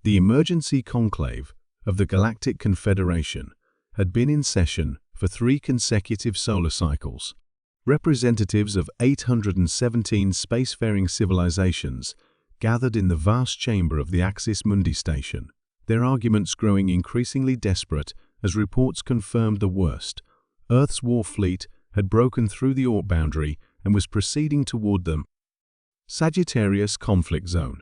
The emergency conclave of the Galactic Confederation had been in session for 3 consecutive solar cycles. Representatives of 817 spacefaring civilizations gathered in the vast chamber of the Axis Mundi station, their arguments growing increasingly desperate as reports confirmed the worst. Earth's war fleet had broken through the Orc boundary and was proceeding toward them. Sagittarius Conflict Zone.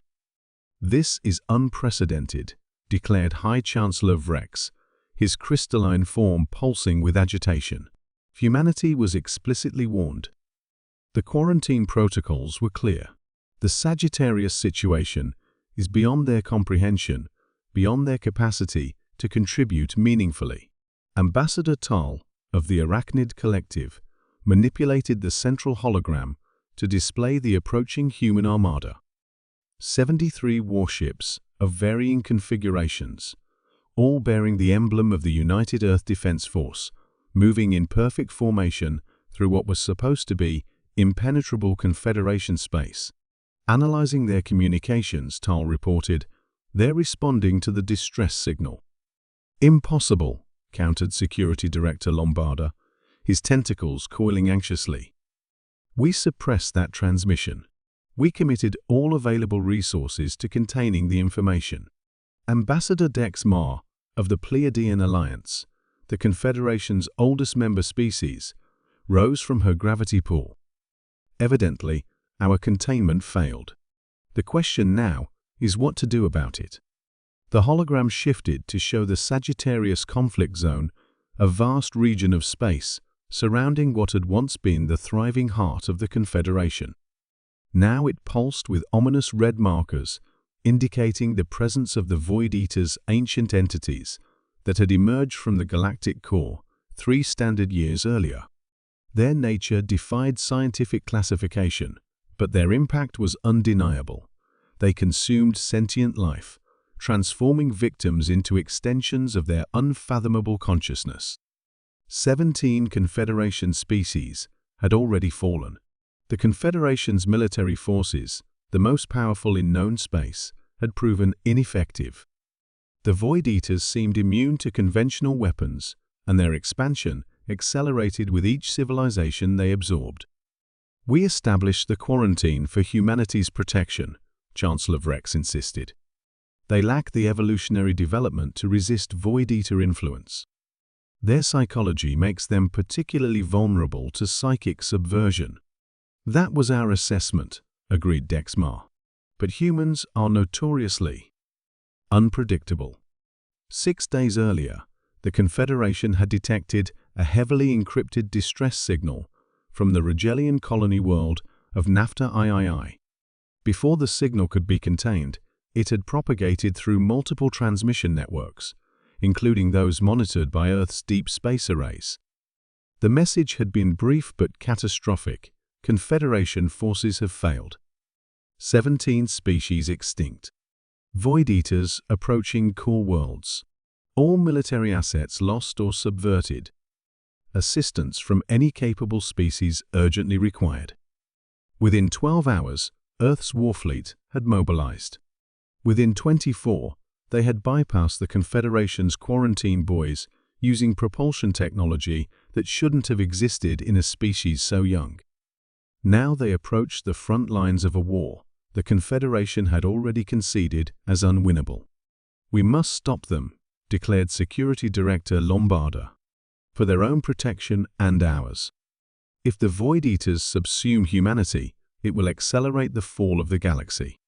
"This is unprecedented," declared High Chancellor Vrex, his crystalline form pulsing with agitation. Humanity was explicitly warned. The quarantine protocols were clear. The Sagittarius situation is beyond their comprehension, beyond their capacity to contribute meaningfully. Ambassador Tal of the Arachnid Collective manipulated the central hologram to display the approaching human armada. 73 warships of varying configurations, all bearing the emblem of the United Earth Defense Force, moving in perfect formation through what was supposed to be impenetrable Confederation space. Analyzing their communications, Tal reported, they're responding to the distress signal. "Impossible," countered Security Director Lombarda, his tentacles coiling anxiously. "We suppressed that transmission. We committed all available resources to containing the information." Ambassador Dex Ma of the Pleiadian Alliance, the Confederation's oldest member species, rose from her gravity pool. "Evidently, our containment failed. The question now is what to do about it." The hologram shifted to show the Sagittarius Conflict Zone, a vast region of space surrounding what had once been the thriving heart of the Confederation. Now it pulsed with ominous red markers, indicating the presence of the Void Eater's ancient entities that had emerged from the galactic core 3 standard years earlier. Their nature defied scientific classification, but their impact was undeniable. They consumed sentient life, transforming victims into extensions of their unfathomable consciousness. 17 Confederation species had already fallen. The Confederation's military forces, the most powerful in known space, had proven ineffective. The Void Eaters seemed immune to conventional weapons, and their expansion accelerated with each civilization they absorbed. "We established the quarantine for humanity's protection," Chancellor Vrex insisted. "They lack the evolutionary development to resist Void Eater influence. Their psychology makes them particularly vulnerable to psychic subversion." "That was our assessment," agreed Dex Ma. "But humans are notoriously unpredictable." 6 days earlier, the Confederation had detected a heavily encrypted distress signal from the Rigelian colony world of Nafta III. Before the signal could be contained, it had propagated through multiple transmission networks, including those monitored by Earth's deep space arrays. The message had been brief but catastrophic. Confederation forces have failed. 17 species extinct. Void Eaters approaching core worlds. All military assets lost or subverted. Assistance from any capable species urgently required. Within 12 hours, Earth's warfleet had mobilized. Within 24, they had bypassed the Confederation's quarantine buoys using propulsion technology that shouldn't have existed in a species so young. Now they approached the front lines of a war the Confederation had already conceded as unwinnable. "We must stop them," declared Security Director Lombarda, "for their own protection and ours. If the Void Eaters subsume humanity, it will accelerate the fall of the galaxy.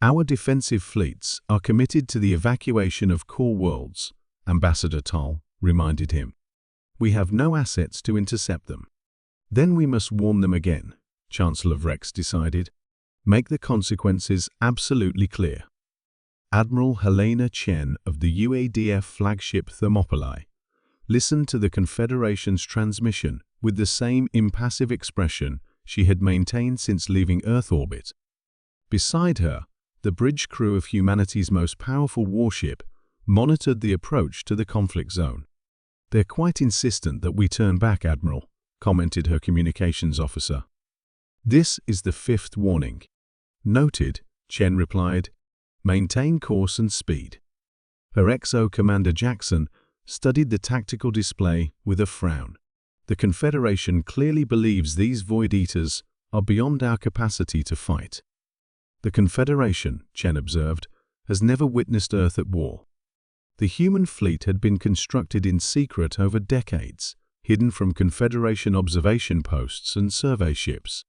Our defensive fleets are committed to the evacuation of core worlds," Ambassador Tal reminded him. "We have no assets to intercept them." "Then we must warn them again," Chancellor Vrex decided. "Make the consequences absolutely clear." Admiral Helena Chen of the UADF flagship Thermopylae listened to the Confederation's transmission with the same impassive expression she had maintained since leaving Earth orbit. Beside her, the bridge crew of humanity's most powerful warship monitored the approach to the conflict zone. "They're quite insistent that we turn back, Admiral," commented her communications officer. "This is the 5th warning." "Noted," Chen replied. Maintain course and speed. Her XO Commander Jackson studied the tactical display with a frown. The Confederation clearly believes these Void Eaters are beyond our capacity to fight. The Confederation, Chen observed, has never witnessed Earth at war. The human fleet had been constructed in secret over decades, hidden from Confederation observation posts and survey ships.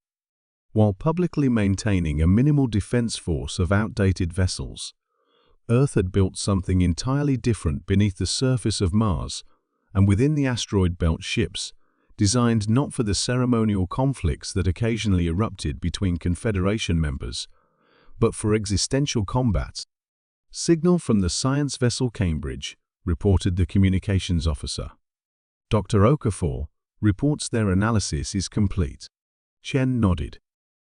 While publicly maintaining a minimal defense force of outdated vessels, Earth had built something entirely different beneath the surface of Mars and within the asteroid belt ships, designed not for the ceremonial conflicts that occasionally erupted between Confederation members, but for existential combat. Signal from the science vessel Cambridge, reported the communications officer. Dr. Okafor reports their analysis is complete. Chen nodded.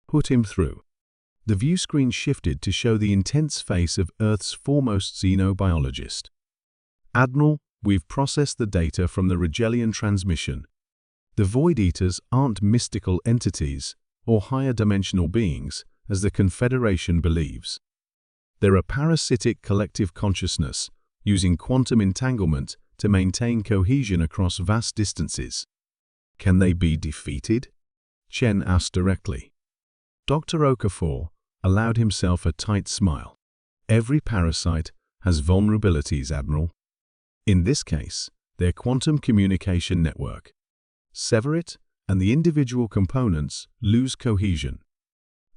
Put him through. The view screen shifted to show the intense face of Earth's foremost xenobiologist. Admiral, we've processed the data from the Rigelian transmission. The Void Eaters aren't mystical entities or higher dimensional beings, as the Confederation believes. They're a parasitic collective consciousness, using quantum entanglement to maintain cohesion across vast distances. Can they be defeated? Chen asked directly. Dr. Okafor allowed himself a tight smile. Every parasite has vulnerabilities, Admiral. In this case, their quantum communication network. Sever it, and the individual components lose cohesion.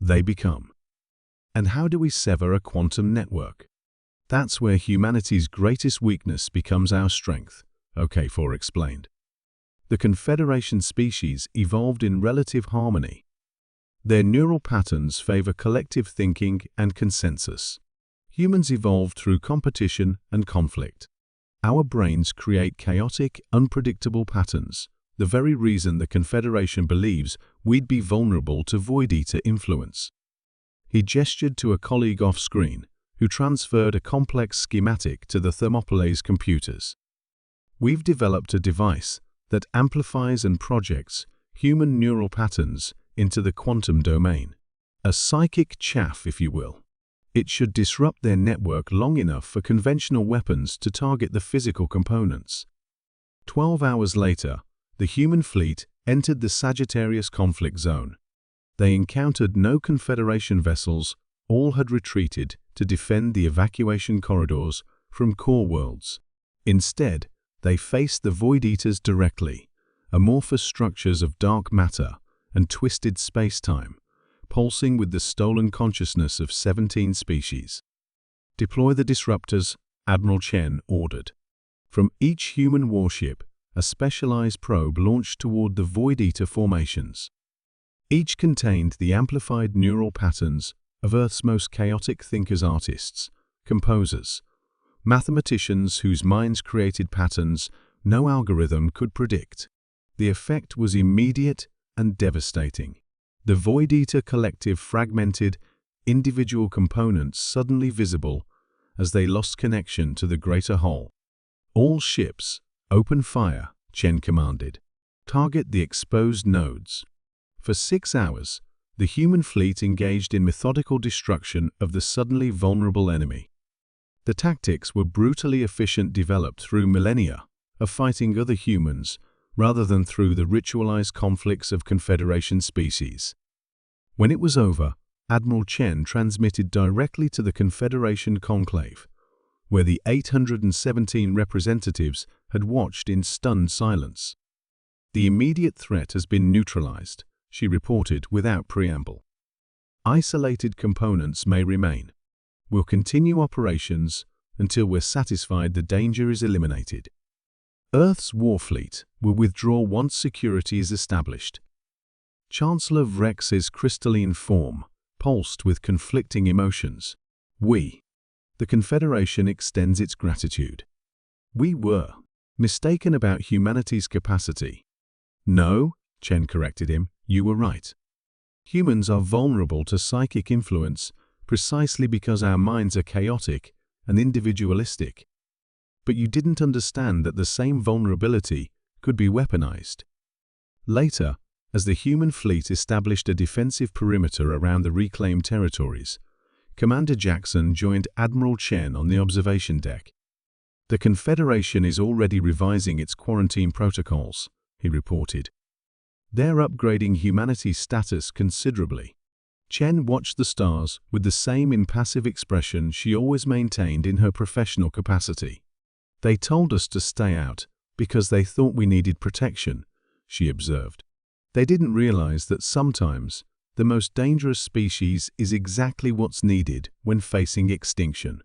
They become. And how do we sever a quantum network? That's where humanity's greatest weakness becomes our strength, Okafor explained. The Confederation species evolved in relative harmony. Their neural patterns favor collective thinking and consensus. Humans evolved through competition and conflict. Our brains create chaotic, unpredictable patterns, the very reason the Confederation believes we'd be vulnerable to Void Eater influence. He gestured to a colleague off-screen, who transferred a complex schematic to the Thermopylae's computers. We've developed a device that amplifies and projects human neural patterns into the quantum domain. A psychic chaff, if you will. It should disrupt their network long enough for conventional weapons to target the physical components. 12 hours later, the human fleet entered the Sagittarius conflict zone. They encountered no Confederation vessels, all had retreated to defend the evacuation corridors from core worlds. Instead, they faced the Void Eaters directly, amorphous structures of dark matter and twisted space-time, pulsing with the stolen consciousness of 17 species. Deploy the disruptors, Admiral Chen ordered. From each human warship, a specialized probe launched toward the Void Eater formations. Each contained the amplified neural patterns of Earth's most chaotic thinkers, artists, composers, mathematicians whose minds created patterns no algorithm could predict. The effect was immediate and devastating. The Void Eater collective fragmented, individual components suddenly visible as they lost connection to the greater whole. All ships, open fire, Chen commanded. Target the exposed nodes. For 6 hours, the human fleet engaged in methodical destruction of the suddenly vulnerable enemy. The tactics were brutally efficient, developed through millennia of fighting other humans rather than through the ritualized conflicts of Confederation species. When it was over, Admiral Chen transmitted directly to the Confederation conclave, where the 817 representatives had watched in stunned silence. The immediate threat has been neutralized, she reported without preamble. Isolated components may remain. We'll continue operations until we're satisfied the danger is eliminated. Earth's warfleet will withdraw once security is established. Chancellor Vrex's crystalline form pulsed with conflicting emotions. We, the Confederation, extends its gratitude. We were mistaken about humanity's capacity. No, Chen corrected him, you were right. Humans are vulnerable to psychic influence precisely because our minds are chaotic and individualistic. But you didn't understand that the same vulnerability could be weaponized. Later, as the human fleet established a defensive perimeter around the reclaimed territories, Commander Jackson joined Admiral Chen on the observation deck. "The Confederation is already revising its quarantine protocols," he reported. "They're upgrading humanity's status considerably." Chen watched the stars with the same impassive expression she always maintained in her professional capacity. "They told us to stay out because they thought we needed protection," she observed. "They didn't realize that sometimes the most dangerous species is exactly what's needed when facing extinction."